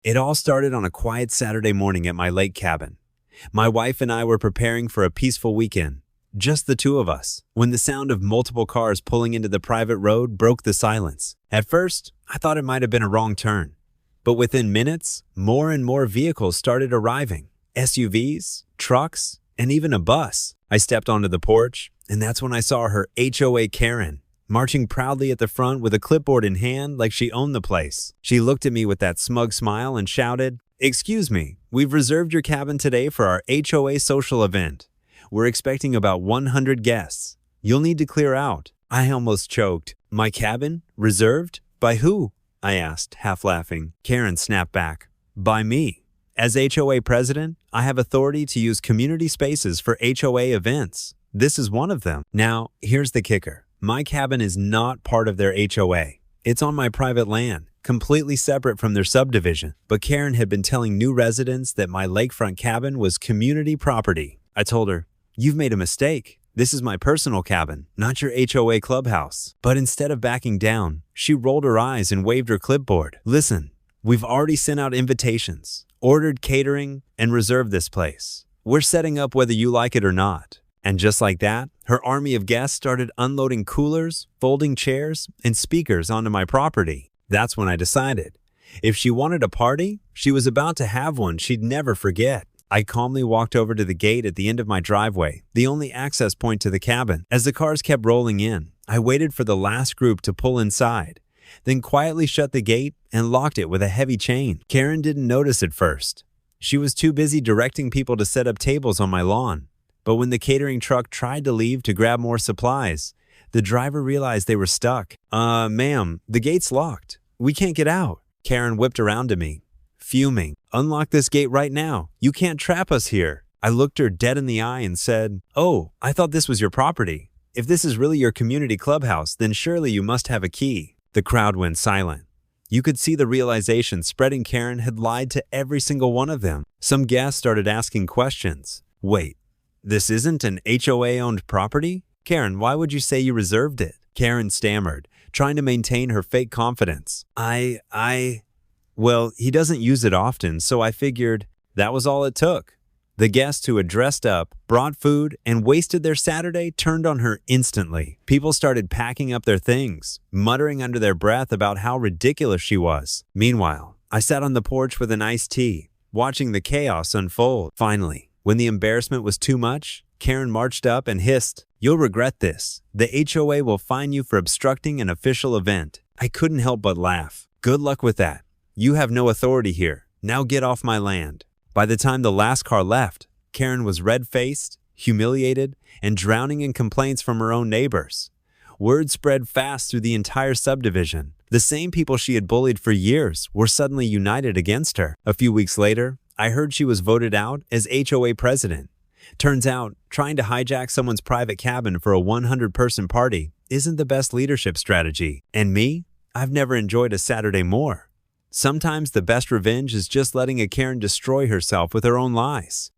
It all started on a quiet Saturday morning at my lake cabin. My wife and I were preparing for a peaceful weekend, just the two of us, when the sound of multiple cars pulling into the private road broke the silence. At first, I thought it might have been a wrong turn. But within minutes, more and more vehicles started arriving. SUVs, trucks, and even a bus. I stepped onto the porch, and that's when I saw her HOA Karen, marching proudly at the front with a clipboard in hand like she owned the place. She looked at me with that smug smile and shouted, "Excuse me, we've reserved your cabin today for our HOA social event. We're expecting about 100 guests. You'll need to clear out." I almost choked. "My cabin? Reserved? By who?" I asked, half laughing. Karen snapped back. "By me. As HOA president, I have authority to use community spaces for HOA events. This is one of them." Now, here's the kicker. My cabin is not part of their HOA. It's on my private land, completely separate from their subdivision. But Karen had been telling new residents that my lakefront cabin was community property. I told her, "You've made a mistake. This is my personal cabin, not your HOA clubhouse." But instead of backing down, she rolled her eyes and waved her clipboard. "Listen, we've already sent out invitations, ordered catering, and reserved this place. We're setting up whether you like it or not." And just like that, her army of guests started unloading coolers, folding chairs, and speakers onto my property. That's when I decided, if she wanted a party, she was about to have one she'd never forget. I calmly walked over to the gate at the end of my driveway, the only access point to the cabin. As the cars kept rolling in, I waited for the last group to pull inside, then quietly shut the gate and locked it with a heavy chain. Karen didn't notice at first. She was too busy directing people to set up tables on my lawn. But when the catering truck tried to leave to grab more supplies, the driver realized they were stuck. Ma'am, the gate's locked. We can't get out." Karen whipped around to me, fuming. "Unlock this gate right now. You can't trap us here." I looked her dead in the eye and said, "Oh, I thought this was your property. If this is really your community clubhouse, then surely you must have a key." The crowd went silent. You could see the realization spreading. Karen had lied to every single one of them. Some guests started asking questions. "Wait, this isn't an HOA-owned property? Karen, why would you say you reserved it?" Karen stammered, trying to maintain her fake confidence. Well, he doesn't use it often, so I figured that was all it took." The guests who had dressed up, brought food, and wasted their Saturday turned on her instantly. People started packing up their things, muttering under their breath about how ridiculous she was. Meanwhile, I sat on the porch with an iced tea, watching the chaos unfold. Finally, when the embarrassment was too much, Karen marched up and hissed, "You'll regret this. The HOA will fine you for obstructing an official event." I couldn't help but laugh. "Good luck with that. You have no authority here. Now get off my land." By the time the last car left, Karen was red-faced, humiliated, and drowning in complaints from her own neighbors. Word spread fast through the entire subdivision. The same people she had bullied for years were suddenly united against her. A few weeks later, I heard she was voted out as HOA president. Turns out, trying to hijack someone's private cabin for a 100-person party isn't the best leadership strategy. And me? I've never enjoyed a Saturday more. Sometimes the best revenge is just letting a Karen destroy herself with her own lies.